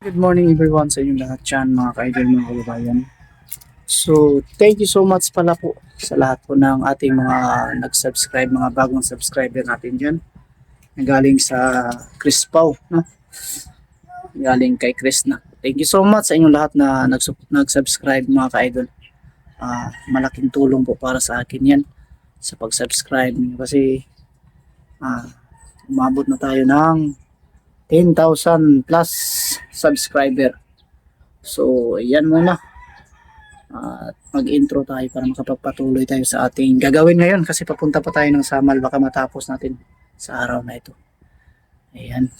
Good morning everyone sa inyong lahat dyan mga ka-idol, mga kababayan. So thank you so much pala po sa lahat po ng ating mga nag-subscribe, mga bagong subscriber natin dyan. Galing sa Chris Pau, no? Galing kay Chris na. Thank you so much sa inyong lahat na nag-subscribe mga ka-idol. Malaking tulong po para sa akin yan sa pag-subscribe niyo kasi umabot na tayo ng 10,000 plus subscriber. So, yan muna. At mag-intro tayo para makapagpatuloy tayo sa ating gagawin ngayon kasi papunta pa tayo ng Samal, baka matapos natin sa araw na ito. Ayan.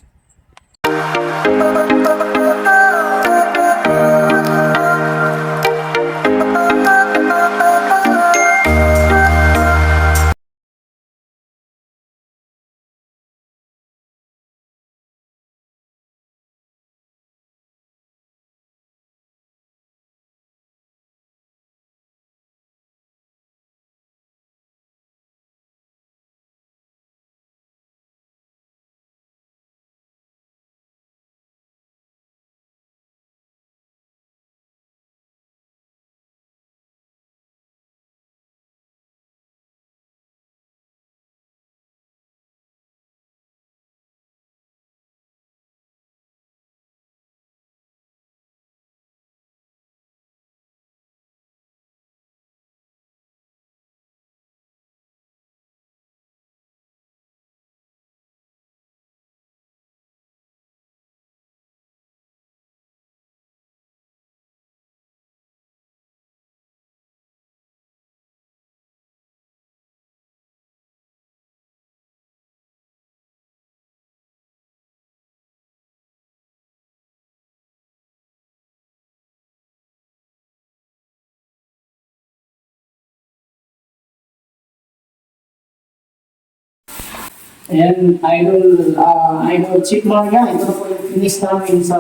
Ayan, Idol Chip Maria, ito na po yung finish namin sa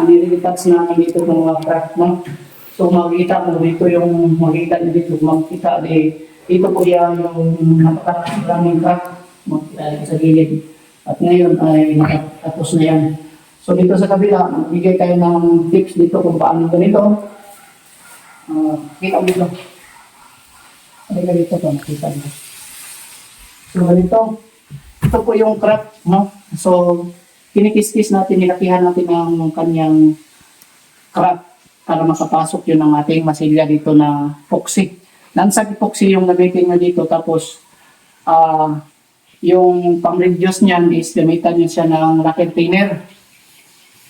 nililitats namin dito ng mga crack, no? So makikita mo dito yung makikita nyo dito, makikita dito po yan yung napakaraming crack sa gilid. At ngayon ay nakatapos na yan. So dito sa kabila, magbigay tayo ng tips dito kung paano ganito. Kita mo dito. Ano ganito ito? Kita mo. So ganito. Ito po yung crack, no? So, kinikis-kis natin, nilakihan natin ang kanyang crack para makapasok yun ang ating masilya dito na epoxy. Lansag epoxy yung nagbitin nyo dito, tapos yung pang-reduce niyan is gamitan nyo siya ng rocket thinner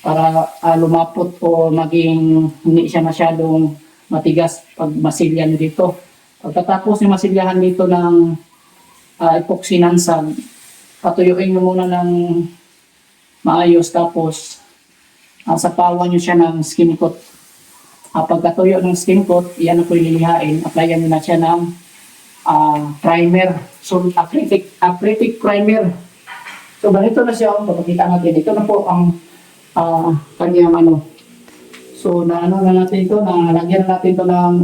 para lumapot o maging hindi siya masyadong matigas pag masilya nyo dito. Pagkatapos yung masilyahan dito ng epoxy lansag, patuyuin nyo muna ng maayos, tapos sapawan nyo siya ng skin coat. Pagkatuyo ng skin coat, yan na po ililihain. Applyan nyo na siya ng primer. So, acrylic primer. So, ganito na siya. Papakita natin. Ito na po ang kanyang ano. So, na natin ito. Nalagyan na natin ito ng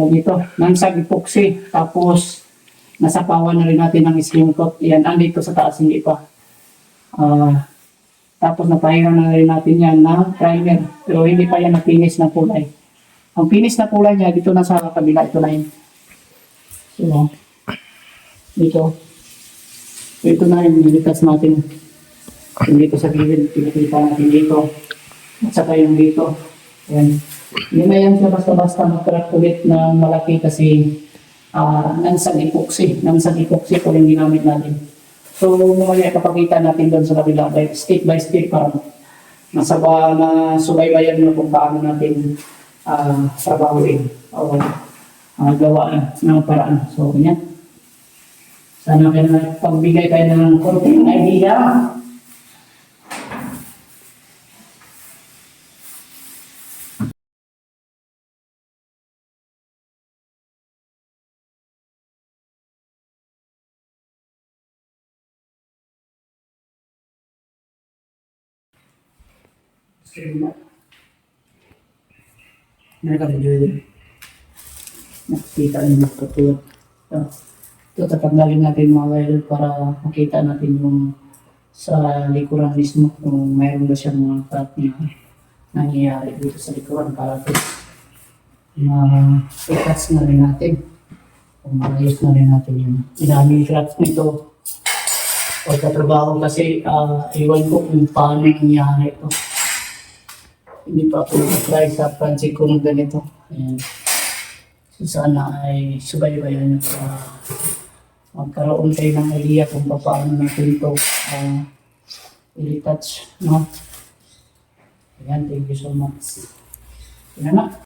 dito, nansag epoxy. Tapos, nasapawan na rin natin ng skin coat. Yan, andito sa taas, hindi pa. Tapos napahinga na rin natin yan ng primer. Pero hindi pa yan na-finish na kulay. Ang finish na kulay niya, dito na sa kabila, ito na yun. So, dito. So, ito na yung nilitas natin. Dito sa gilid, pinakita natin dito. At saka yung dito. Yan. Hindi na yan siya basta-basta mag-crack ulit ng malaki kasi nansag epoxy po yung ginamit natin. So, mamaya ipapakita natin doon sa kabila step by step para nasubaybayan nyo kung paano natin trabahuin o gawa ng paraan. So, ganyan. Sana kaya pagbigay tayo ng konting idea. Nakaka-enjoy din. Nakikita rin yung tutulog. Ito tatanggalin natin mga wild para makita natin yung sa likuran mismo kung mayroon ba siyang mga crack na nangyayari dito sa likuran para i-touch na rin natin. Kung maayos na rin natin yung inaming cracks nito. Pagkatrabaho kasi, iwan ko kung paano nangyayari ito. Hindi pa ako nag-try sa pansin ko ng ganito. Ayan. So sana ay subaybayan nyo para magkaroon kayo ng idea kung paano natin ito i-retouch. No? Ayan, thank you so much. Ayan na.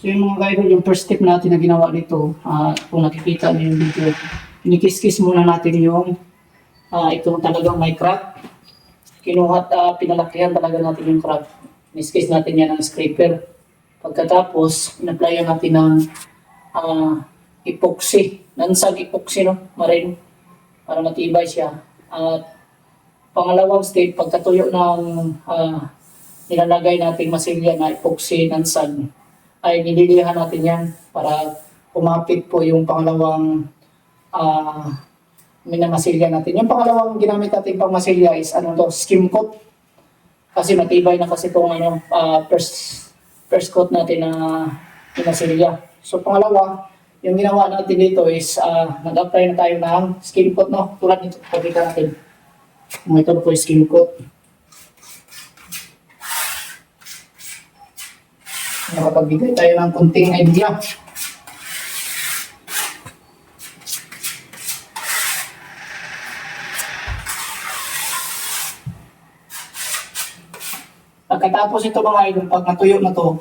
So yung mga idol, yung first step natin na ginawa dito, kung nakikita niyo yung video, inikis-kis muna natin yung itong talagang may crack. Kinuha at pinalakihan talaga natin yung crack. Inikis natin yan ng scraper. Pagkatapos, in-applyan natin ng epoxy. Nansag epoxy, no? Marine. Para matibay siya. At pangalawang step, pagkatuyo ng nilalagay natin masilya na epoxy nansag, ay nililihan natin yan para kumapit po yung pangalawang minamasilya natin. Yung pangalawang ginamit natin pang masilya is skim coat. Kasi matibay na kasi itong first coat natin na minasilya. So pangalawa, yung ginawa natin dito is nag-apply na tayo ng skim coat, no? Tulad nito, pagkita natin. Ito po yung skim coat. Nakapagbigay tayo ng kunting idea. Pagkatapos ito mga idol, pag natuyo na to,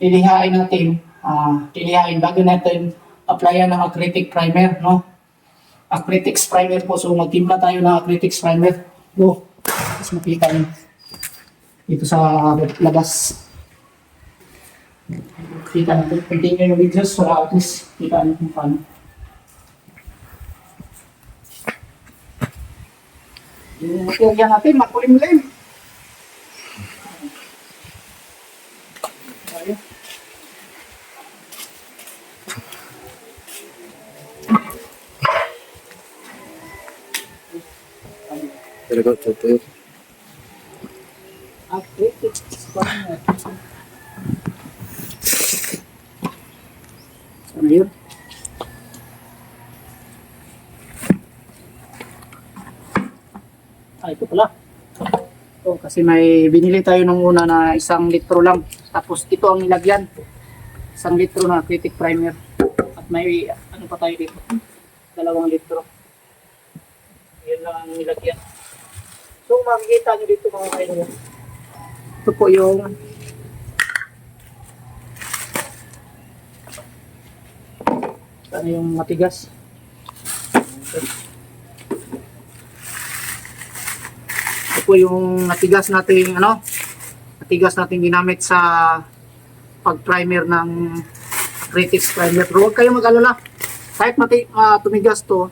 lilihain natin, bago natin applyan ng acrylic primer, no? Acrylic primer po, so magtimpla tayo ng acrylic primer. Go! Tapos makita nyo dito sa labas. Kita natin, continue yung videos para at least kita natin kung paano. Yung material natin, makulimlim. Ayun. Talaga, tutuyo. Acrylic primer. Ano yun? Ito pala. Ito, kasi may binili tayo nung una na 1 litro lang. Tapos ito ang nilagyan. 1 litro na acrylic primer. At may ano pa tayo dito? 2 litro. Yan lang ang nilagyan. So makikita nyo dito mga kayo. Ito po yung ano yung matigas. po yung natigas nating ginamit sa pag-primer ng Critics primer. Pero huwag kayong mag-alala. Kahit tumigas to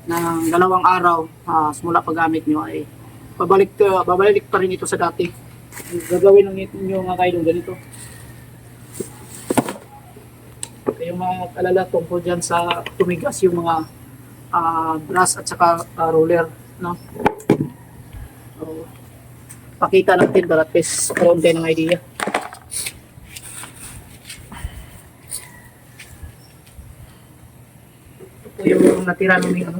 ng 2 araw simula paggamit nyo ay babalik pa rin ito sa dati. Gagawin lang nyo mga kaidol ganito. Kayong mag-alala tungkol dyan sa tumigas yung mga brush at saka roller, no? So, pakita natin para at least karoon kayo ng idea. Ito po yung natira ng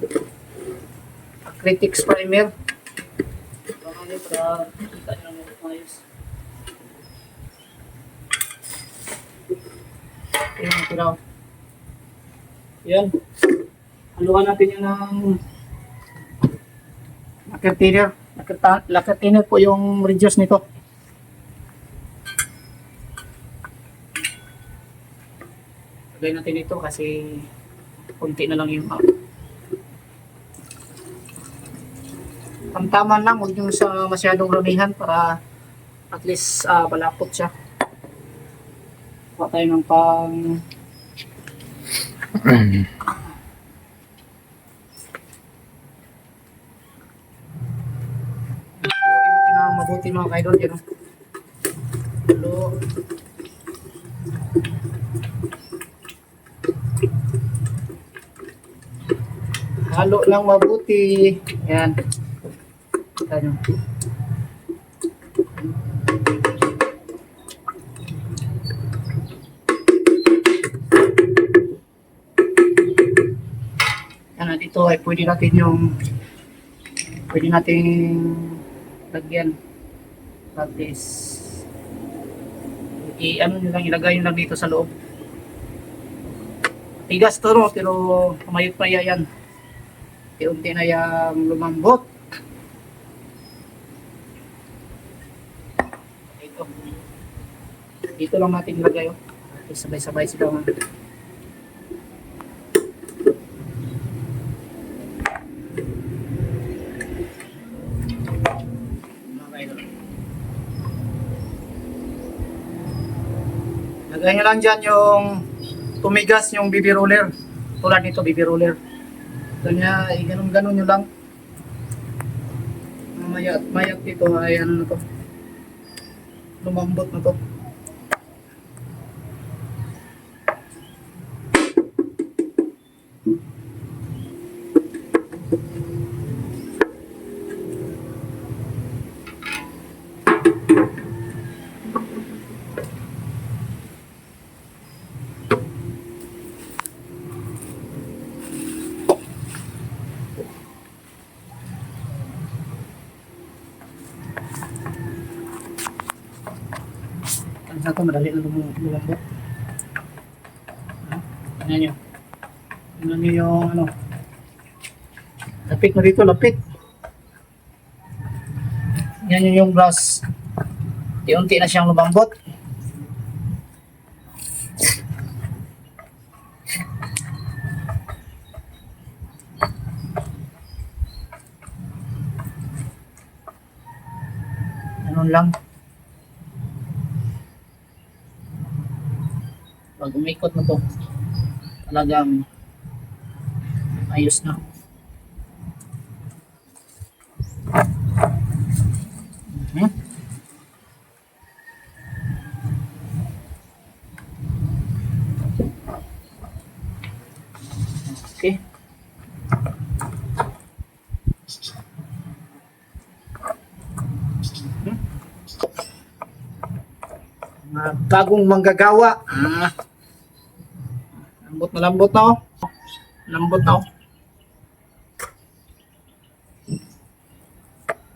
Critics primer. Para kita nyo ng ayos. Ito yung natira. Yan. Haluan natin yun ng lacquer thinner. Lacquer thinner po yung reduce nito. Lagay natin ito kasi kunti na lang yung tamtaman lang, huwag nyo sa masyadong ramihan para at least malapot siya. Kuha tayo ng pang mabuti mga kaidol dyan. Halo lang mabuti. Yan. Ano? Yan, dito ay pwede natin lagyan. At least ilagay nyo lang dito sa loob. Tigas to, no? Pero pumayot pa yan. Unti na yung lumambot. Dito lang natin ilagay. Sabay-sabay sila. Lagay nyo lang dyan yung tumigas yung BB roller. Tulad nito, BB roller. Ito niya, ganun-ganun nyo lang. Mayat dito ay ano na to. Lumambot na to. Sa ito, madali na lumambot. Tingnan nyo. Tingnan nyo yung ano. Lapit mo dito, lapit. Yan yung brush. Unti na siyang lumambot. Ganun lang. Pag umikot na to, talagang ayos na. Okay. Bagong manggagawa. Lambot na oh. Lambot na oh.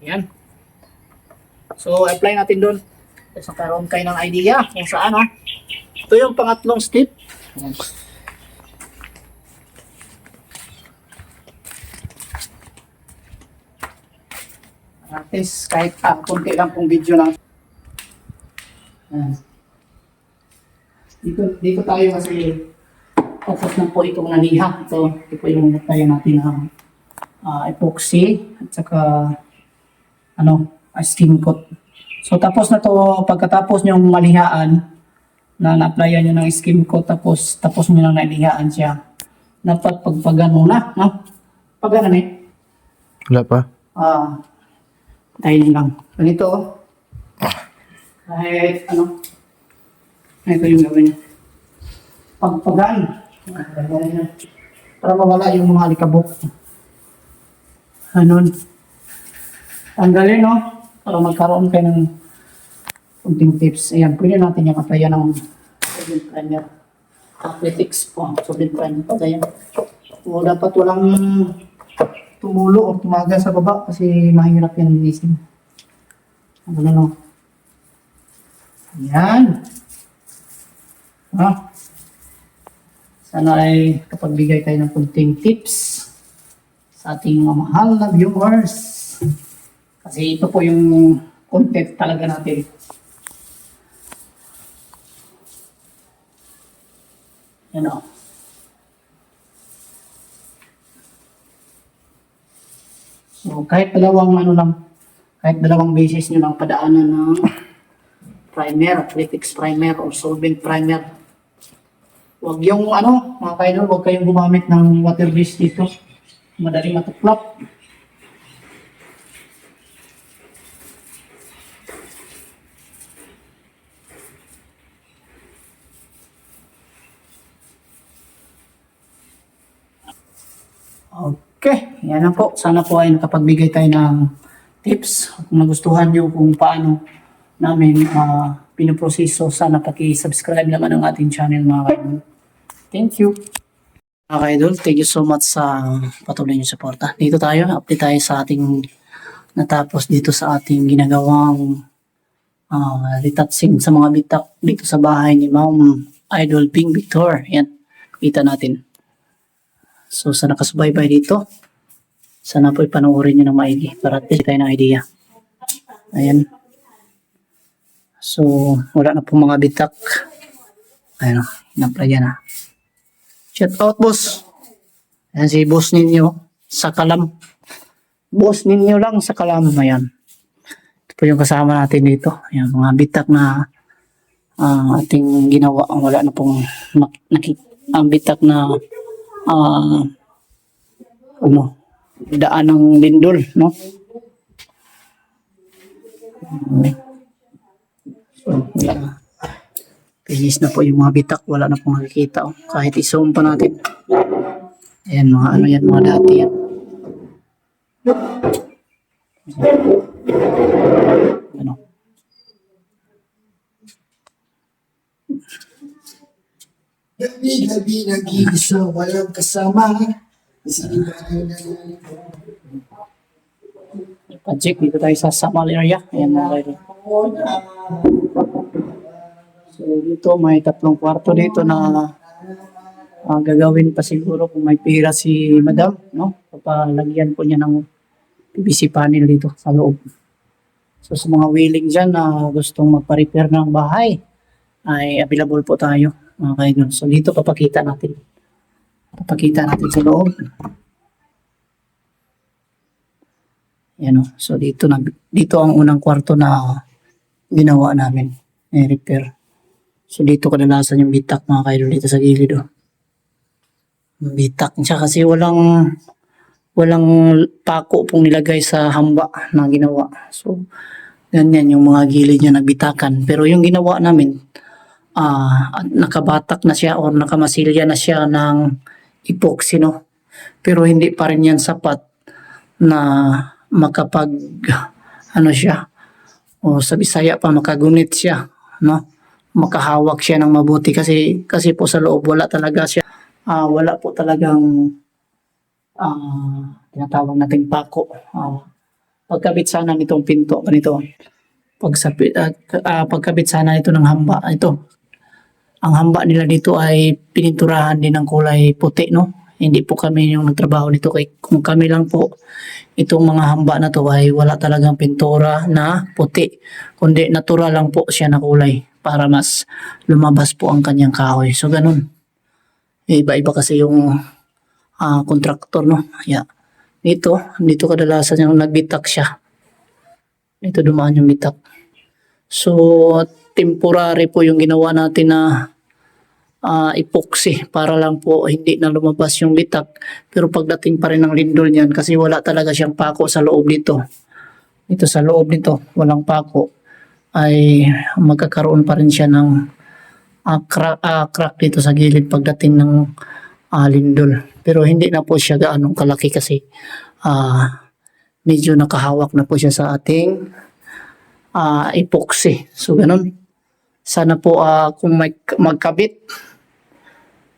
Yan. So, apply natin doon. Kasi karoon kayo ng idea kung saan oh. Ito yung pangatlong step. Yan. At least kahit kunti lang pong video lang. Yan. Dito tayo kasi focus na po itong naliha. Ito po yung tayo natin ng epoxy at saka skim coat. So tapos na to, pagkatapos nyong malihaan, na na-applyan nyo ng skim coat, tapos nyo nang nalihaan siya, dapat pagpagano na, no? Pagano eh. Wala pa. Dahil lang. Ganito, oh. Kahit ito yung gawin nyo. Pagpagaan. Para mawala yung mga alikabok. Tanggalin, no? Para magkaroon kayo ng kunting tips. Ayan, pwede natin yung applyan ng solvent primer. Athletics po, solvent primer. Ayan. O dapat walang tumulo o tumaga sa baba kasi mahirap yan linisin. No? Ayan. Sana ay kapagbigay tayo ng kunting tips sa ating mga mahal na viewers. Kasi ito po yung content talaga natin. Yan o. So kahit dalawang beses nyo lang padaanan ng primer, athletics primer or solvent primer. Huwag yung mga kaidol, huwag kayong gumamit ng water base dito. Madaling matuklap. Okay, yan na po. Sana po ay nakapagbigay tayo ng tips. Kung nagustuhan nyo kung paano namin pinoproseso, sana paki-subscribe naman ang ating channel mga kaidol. Thank you. Mga kaidol, thank you so much sa patuloy nyo suporta. Dito tayo, update tayo sa ating natapos dito sa ating ginagawang retouching sa mga bitak dito sa bahay ni Ma'am Idol Ping Victor. Yan, kita natin. So, sa nakasubaybay dito, sana po ipanoorin nyo ng maigi para at least tayo ng idea. Ayan. So, wala na po mga bitak. Ayan o, inaplaya na. Shout out, boss. Ayan si boss ninyo sa Kalam. Boss ninyo lang sa Kalam. Ayan. Ito po yung kasama natin dito. Ayan, mga bitak na ating ginawa. Wala na pong ang bitak na daan ng lindol, no? So, wala. Finish na po yung mga bitak, wala na pong nakikita. Oh. Kahit i-zoom pa natin. Ayan, mga mga dati yan. Ano? Gabi nag-iisa, walang kasama. Pa-check dito tayo sa Samal area. Ayan mga kayo. So dito may 3 kwarto dito na gagawin pa siguro kung may pira si Madam, no? Papalagyan po niya ng PVC panel dito sa loob. So sa mga willing dyan na gustong magpa-repair ng bahay, ay available po tayo mga kayo. So dito papakita natin sa loob. Yan o. So dito ang unang kwarto na ginawa namin. Repair. So dito kadalasan yung bitak mga kayo dito sa gilid o. Bitak siya kasi walang pako pong nilagay sa hamba na ginawa. So ganyan yung mga gilid niya nagbitakan. Pero yung ginawa namin, nakabatak na siya o nakamasilya na siya ng epoxy, no? Pero hindi pa rin yan sapat na makapag siya o sa Bisaya pa makagunit siya, no? Makahawak siya ng mabuti kasi po sa loob wala talaga siya wala po talagang tinatawag nating pako. Pagkabit sana nitong pinto ganito, pagkabit sana ito ng hamba ito. Ang hamba nila dito ay pininturahan din ng kulay puti, no? Hindi po kami yung nagtrabaho nito. Kung kami lang po, itong mga hamba na to ay wala talagang pintura na puti. Kundi natural lang po siya na kulay para mas lumabas po ang kanyang kahoy. So, ganun. Iba-iba kasi yung kontraktor, no? Yeah. Dito kadalasan yung nagbitak siya. Ito dumaan yung bitak. So, temporary po yung ginawa natin na epoxy para lang po hindi na lumabas yung bitak. Pero pagdating pa rin ng lindol niyan kasi wala talaga siyang pako sa loob dito. Ito sa loob nito, walang pako, ay magkakaroon pa rin siya ng crack dito sa gilid pagdating ng lindol. Pero hindi na po siya gaano kalaki kasi medyo nakahawak na po siya sa ating epoxy. So ganun. Sana po kung may magkabit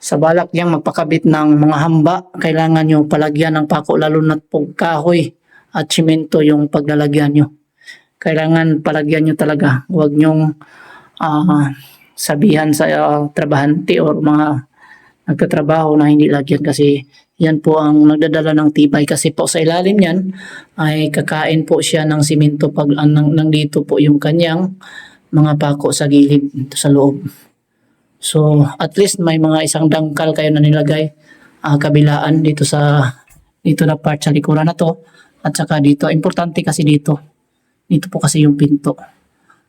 sa balak niyang magpakabit ng mga hamba, kailangan nyo palagyan ng pako lalo na pong kahoy at simento yung paglalagyan nyo. Kailangan palagyan nyo talaga. Huwag nyong sabihan sa trabahante or mga nagtatrabaho na hindi lagyan kasi yan po ang nagdadala ng tibay kasi po sa ilalim yan ay kakain po siya ng simento pag nandito po yung kanyang mga pako sa gilid dito sa loob. So at least may mga isang dangkal kayo na nilagay kabilaan dito na part sa likuran na to at saka dito. Importante kasi dito po kasi yung pinto.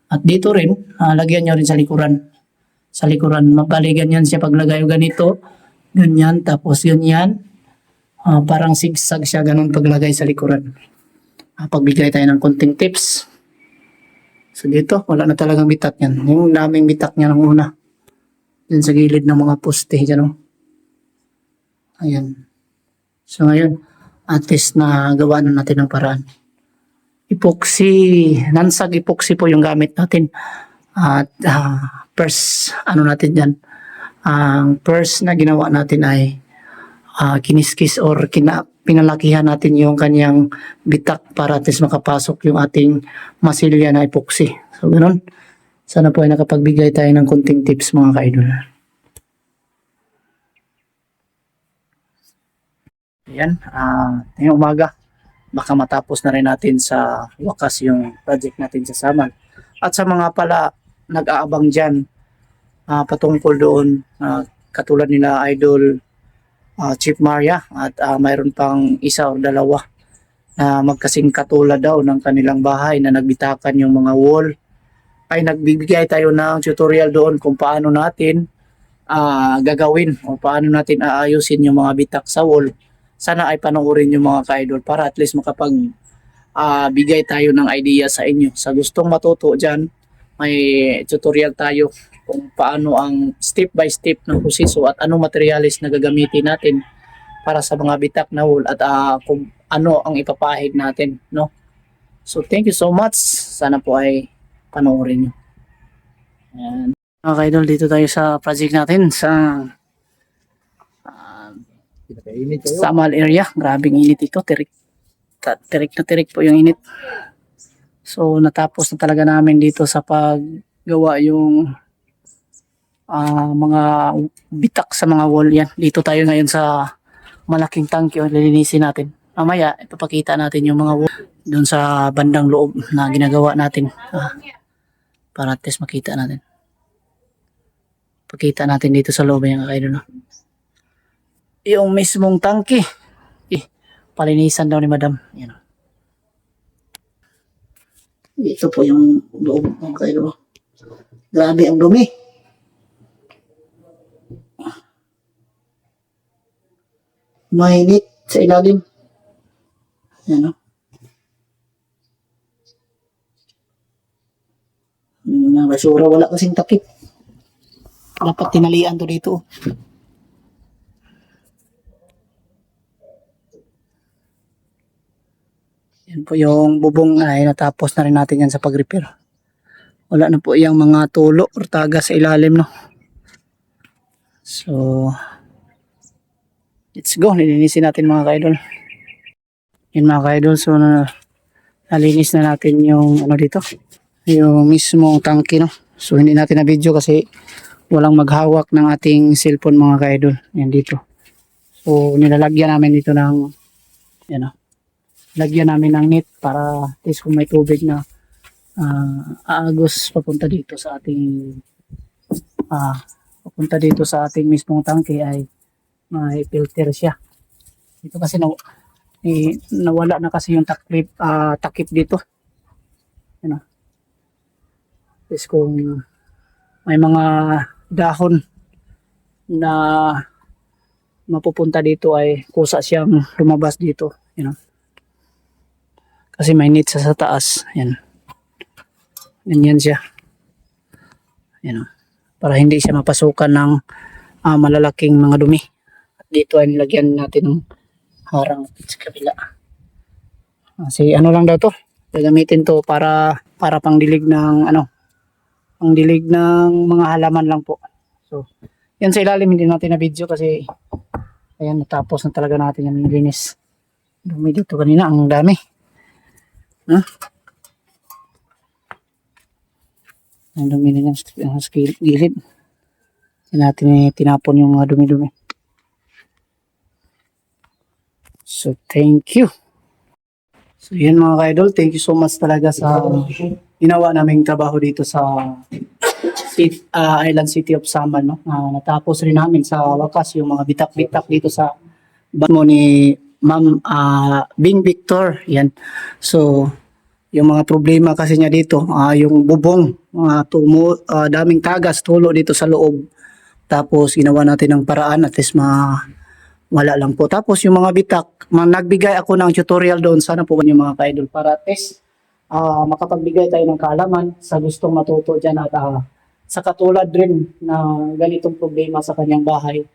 At dito rin, lagyan nyo rin sa likuran. Sa likuran, mapaligan yan siya paglagay ganito. Ganyan, tapos ganyan. Parang sigsag siya ganun paglagay sa likuran. Pagbigay tayo ng konting tips. So dito, wala na talagang bitak yan. Yung daming bitak niya ng una. Yan sa gilid ng mga poste. Dyan, oh. Ayan. So ngayon, at least na gawa na natin ng paraan. Epoxy, nansag epoxy po yung gamit natin. At first, natin dyan. Ang first na ginawa natin ay kiniskis or pinalakihan natin yung kanyang bitak para at least makapasok yung ating masilya na epoxy. So, ganun. Sana po ay nakapagbigay tayo ng konting tips mga ka-idol. Ayan, ngayong umaga, baka matapos na rin natin sa wakas yung project natin sa Samal. At sa mga pala nag-aabang dyan patungkol doon, katulad nila Idol Chief Maria at mayroon pang isa o dalawa na magkasing katulad daw ng kanilang bahay na nagbitakan yung mga wall, ay nagbibigay tayo ng tutorial doon kung paano natin gagawin o paano natin aayusin yung mga bitak sa wall. Sana ay panoorin yung mga ka-idol para at least makapag bigay tayo ng idea sa inyo. Sa gustong matuto dyan, may tutorial tayo kung paano ang step by step ng proseso at anong materialis na gagamitin natin para sa mga bitak na wall at kung ano ang ipapahid natin, no? So thank you so much. Sana po ay panoorin nyo. Ayan. Mga ka-idol, dito tayo sa project natin sa Samal area. Grabing init ito. Tirik na tirik po yung init. So natapos na talaga namin dito sa paggawa yung mga bitak sa mga wall yan. Dito tayo ngayon sa malaking tangke o lilinisin natin. Mamaya ipapakita natin yung mga wall doon sa bandang loob na ginagawa natin para at least makita natin. Pakita natin dito sa loob yung kaidol, no? Yung mismong tangke palinisan daw ni madam. Yan. Ito po yung loob ng kaidol. Grabe ang dumi. Mainit sa ilalim. Yan, no? Yung basura, wala kasing takip. Dapat tinalian to dito. Yan po yung bubong ay natapos na rin natin yan sa pag-repair. Wala na po yung mga tulo or taga sa ilalim, no? So, let's go. Nilinisin natin mga ka-idol. Yan mga ka-idol. So, nalinis na natin yung ano dito. Yung mismong tangke, no? So, hindi natin na video kasi walang maghawak ng ating cellphone mga ka-idol. Yan dito. So, nilalagyan namin dito ng yan, no? Lagyan namin ng net para at least kung may tubig na aagos papunta dito sa ating mismong tangke ay may filter siya. Dito kasi nawala na kasi yung takip dito. Yan o. Tapos kung may mga dahon na mapupunta dito ay kusa siyang lumabas dito. You know? Kasi may nit sa taas. Yan. Ganyan siya. You know? Para hindi siya mapasukan ng malalaking mga dumi. At dito ay nilagyan natin ng harang sa kabila. Kasi ano lang daw to. Gagamitin to para pangdilig ng pangdilig ng mga halaman lang po. So, yan sa ilalim hindi natin na video kasi ayan, natapos na talaga natin yung nilinis. Dumi dito kanina, ang dami. Ang dumi na yan sa gilid. Hindi natin tinapon yung mga dumi-dumi. So, thank you. So, yan mga ka-idol. Thank you so much talaga sa ginawa naming trabaho dito sa Island City of Saman. No? Natapos rin namin sa wakas yung mga bitak-bitak dito sa mo ni Ma'am Bing Victor. Yan. So, yung mga problema kasi niya dito, yung bubong, daming tagas, tulo dito sa loob. Tapos, ginawa natin ng paraan at least wala lang po. Tapos yung mga bitak, nagbigay ako ng tutorial doon. Sana po yung mga ka-idol para at least makapagbigay tayo ng kaalaman sa gustong matuto dyan at sa katulad rin na ganitong problema sa kanyang bahay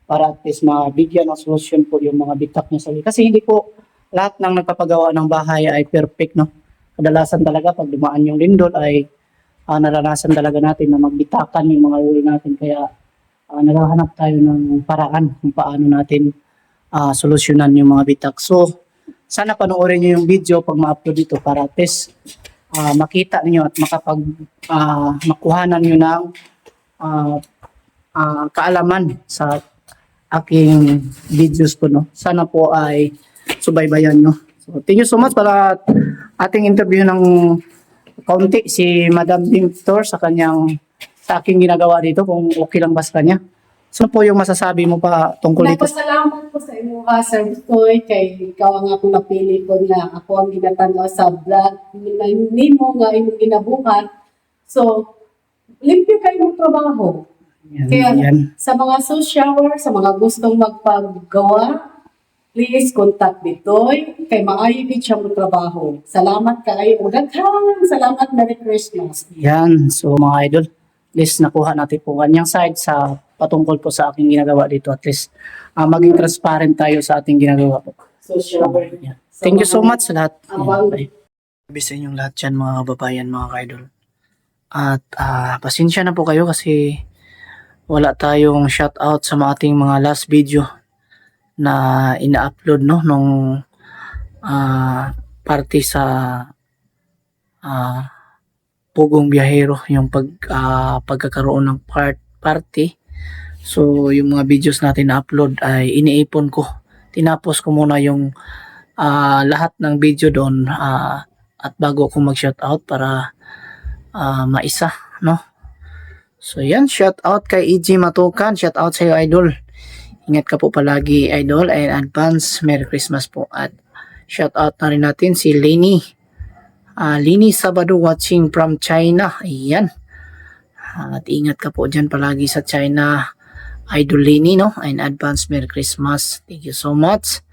para at least mabigyan ng solusyon po yung mga bitak niya. Kasi hindi po lahat ng nagpapagawa ng bahay ay perfect. No? Kadalasan talaga pag dumaan yung lindol ay naranasan talaga natin na magbitakan yung mga ulo natin. Kaya naghahanap tayo ng paraan kung paano natin solusyonan yung mga bitak. So, sana panoorin nyo yung video pag ma-upload dito para at least makita niyo at makuhanan nyo ng kaalaman sa aking videos po. No? Sana po ay subaybayan nyo. So, thank you so much para ating interview ng kaunti si Madam Victor sa aking ginagawa dito kung okay lang ba sa kanya. So po yung masasabi mo pa tungkol dito? Nagpasalamat po sa inyo Sir Toy, kay ikaw ang akong napili ko na ako ang ginatanaw sa vlog ni mo nga imong ginabuhat. So, limpyo kayo ng trabaho. Kaya sa mga social work, sa mga gustong magpagawa, please contact Bitoy kay maayo gid siya mo trabaho. Salamat kaayo. Daghang salamat, Merry Christmas. Yan, so mga idol, at least nakuha natin po kanyang side sa patungkol po sa aking ginagawa dito. At least maging transparent tayo sa ating ginagawa po. Social work. Yeah. Thank you so much sa lahat. Bye. Sabi sa inyong lahat dyan mga kababayan, mga ka-idol. At pasensya na po kayo kasi wala tayong shoutout sa ating mga last video na ina-upload nung party sa Pugong Biyahero, yung pagkakaroon ng party. So yung mga videos natin na upload ay iniipon ko. Tinapos ko muna yung lahat ng video doon at bago ako mag-shoutout para maisa, no? So yan, shoutout kay EG Matukan, shoutout sa iyo idol. Ingat ka po palagi idol, and advance Merry Christmas po. At shoutout na rin natin si Lenny. Lini Sabado watching from China. Ayan. At ingat ka po dyan palagi sa China, Idol Lini, no? And advance Merry Christmas. Thank you so much.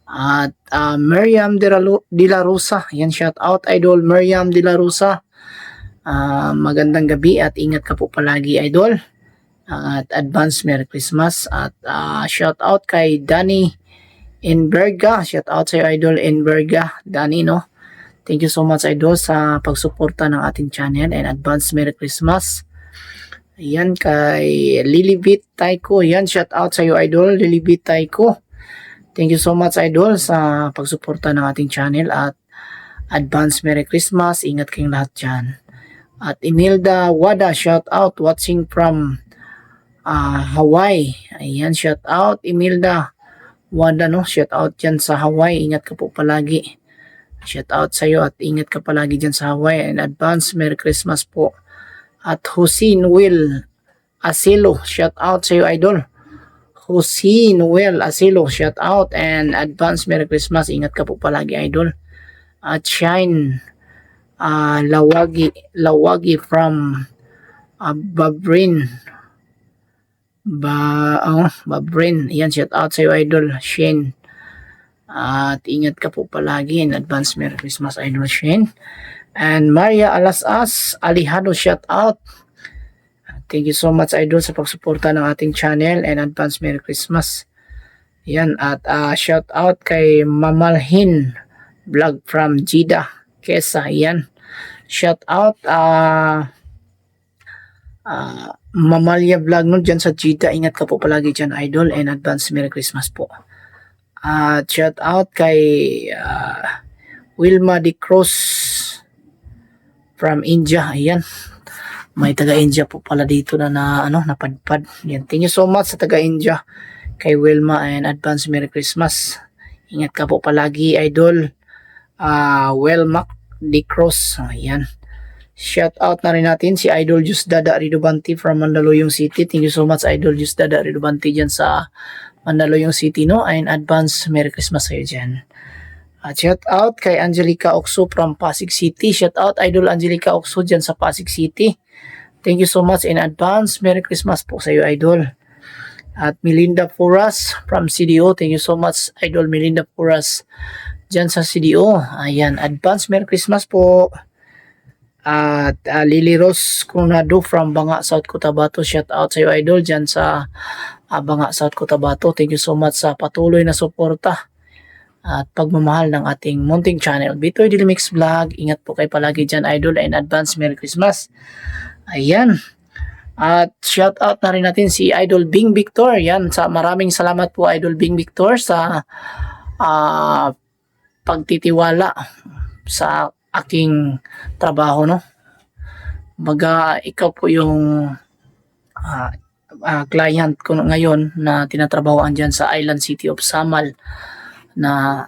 At Miriam de la Rosa. Ayan, shout out Idol Miriam de la Rosa. Magandang gabi at ingat ka po palagi Idol. At advance Merry Christmas. At shout out kay Danny Enberga. Shout out sa Idol Enberga. Danny, no? Thank you so much Idol sa pagsuporta ng ating channel, and advance Merry Christmas. Ayan kay Lilibit Taiko. Ayan, shout out sa iyo Idol Lilibit Taiko. Thank you so much Idol sa pagsuporta ng ating channel at advance Merry Christmas. Ingat kayong lahat dyan. At Imelda Wada, shout out watching from Hawaii. Ayan, shout out Imelda Wada, no? Shout out dyan sa Hawaii. Ingat ka po palagi. Shout out sa iyo at ingat ka palagi dyan sa Hawaii, and advance Merry Christmas po. At Hussein Will Asilo, shout out sa iyo Idol. Hussein Will Asilo, shout out and advance Merry Christmas. Ingat ka po palagi Idol. At Shine Lawagi from Babrin. Babrin. Yan, shout out sa iyo, Idol Shane. At ingat ka po palagi. In advance, Merry Christmas, Idol Shane. And Maria Alasas Alihado, shout out. Thank you so much, Idol, sa pagsuporta ng ating channel, and advance Merry Christmas. Yan, at shout out kay Mamalhin Vlog from Jeddah, Kesa. Yan, shout out Mamalia Vlog no, dyan sa Jeddah. Ingat ka po palagi dyan, Idol, and advance Merry Christmas po. Shout out kay Wilma de Cruz from India. Ayan, may taga-India po pala dito na napadpad. Yan, thank you so much sa taga-India kay Wilma, and advance Merry Christmas. Ingat ka po palagi, Idol. Wilma de Cruz. Ayan, shout out na rin natin si Idol Jus Dada Ridobanti from Mandaluyong City. Thank you so much, Idol Jus Dada Ridobanti dyan sa Mandaluyong City, no? And advance Merry Christmas sa'yo dyan. Shout out kay Angelica Oxo from Pasig City. Shout out, Idol Angelica Oxo dyan sa Pasig City. Thank you so much in advance. Merry Christmas po sa'yo, Idol. At Melinda Puras from CDO. Thank you so much, Idol Melinda Puras dyan sa CDO. Ayan, advance Merry Christmas po. At Lily Rose Coronado from Banga, South Cotabato. Shout out sa iyo, Idol, dyan sa Banga, South Cotabato. Thank you so much sa patuloy na suporta at pagmamahal ng ating munting channel, Bitoy Daily Mix Vlog. Ingat po kayo palagi dyan, Idol, and advance Merry Christmas. Ayan. At shout out na rin natin si Idol Bing Victor. Yan, maraming salamat po, Idol Bing Victor, sa pagtitiwala sa aking trabaho, no? Baga, ikaw po yung client ko ngayon na tinatrabahoan dyan sa Island City of Samal na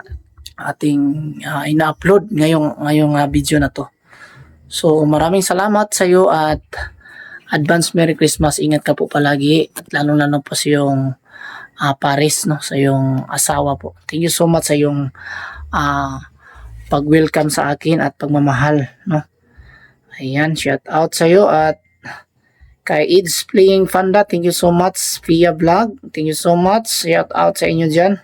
ating ina-upload ngayong video na to. So, maraming salamat sa iyo at advance Merry Christmas. Ingat ka po palagi, at lalo po sa yung Paris, no, sa yung asawa po. Thank you so much sa yung pag-welcome sa akin at pagmamahal, no. Ayan, shout out sa iyo. At kay It's Playing Fanda, thank you so much. Pia Vlog, thank you so much. Shout out sa inyo dyan.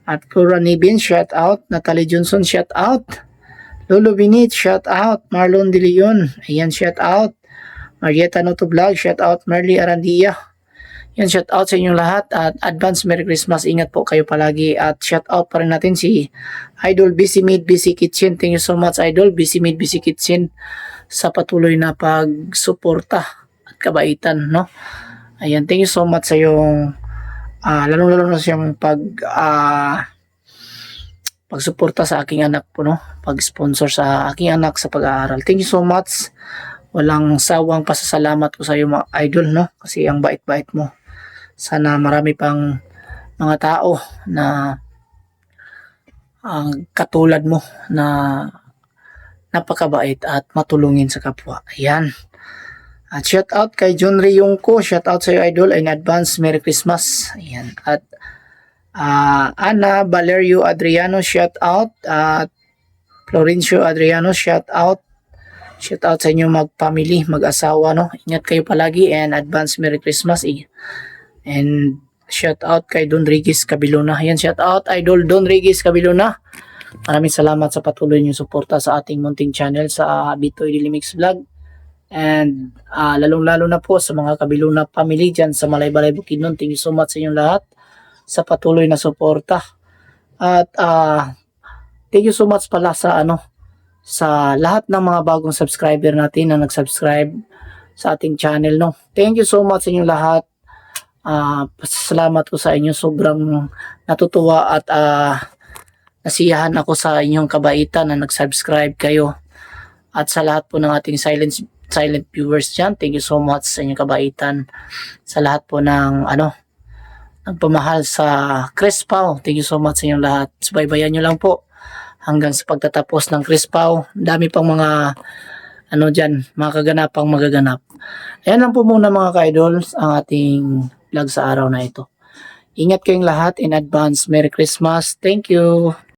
At Flora Nibin, shout out. Natalie Johnson, shout out. Lolo Binit, shout out. Marlon De Leon, ayan, shout out. Marieta Noto Vlog, shout out. Merly Arandia, yan, shout out sa inyong lahat at advance Merry Christmas. Ingat po kayo palagi. At shout out pa rin natin si Idol Busy Made Busy Kitchen. Thank you so much, Idol Busy Made Busy Kitchen, sa patuloy na pagsuporta at kabaitan, no? Ayan, thank you so much sa yung lalong-lalo na sa yung pagsuporta sa aking anak po, no? Pag-sponsor sa aking anak sa pag-aaral. Thank you so much. Walang sawang pasasalamat ko sa iyo, mga Idol, no? Kasi ang bait-bait mo. Sana marami pang mga tao na katulad mo na napakabait at matulungin sa kapwa. Ayan. At shout out kay John Reyongko. Shout out sa iyo, Idol, in advance Merry Christmas. Ayan. At Ana Valerio Adriano, shout out. At Florencio Adriano, shout out. Shout out sa inyo mag-family, mag-asawa, no? Ingat kayo palagi and advance Merry Christmas. And shout out kay Don Regis Cabilona. Ayan, shout out Idol Don Regis Cabilona. Maraming salamat sa patuloy niyong suporta sa ating munting channel sa Bitoy Daily Mix Vlog. And lalong-lalo na po sa mga Cabilona family dyan sa Malaybalay Bukidnon. Thank you so much sa inyong lahat sa patuloy na suporta. At thank you so much pala sa lahat ng mga bagong subscriber natin na nag-subscribe sa ating channel, no. Thank you so much sa inyong lahat. Pasalamat ko sa inyo. Sobrang natutuwa at nasiyahan ako sa inyong kabaitan na nag-subscribe kayo. At sa lahat po ng ating silent viewers dyan, thank you so much sa inyong kabaitan. Sa lahat po ng nagpamahal sa Crispaw, thank you so much sa inyong lahat. Subaybayan nyo lang po hanggang sa pagtatapos ng Crispaw. Dami pang mga mga kaganapang magaganap. Ayan lang po muna, mga ka-idols, ang ating vlog sa araw na ito. Ingat kayong lahat. In advance, Merry Christmas. Thank you.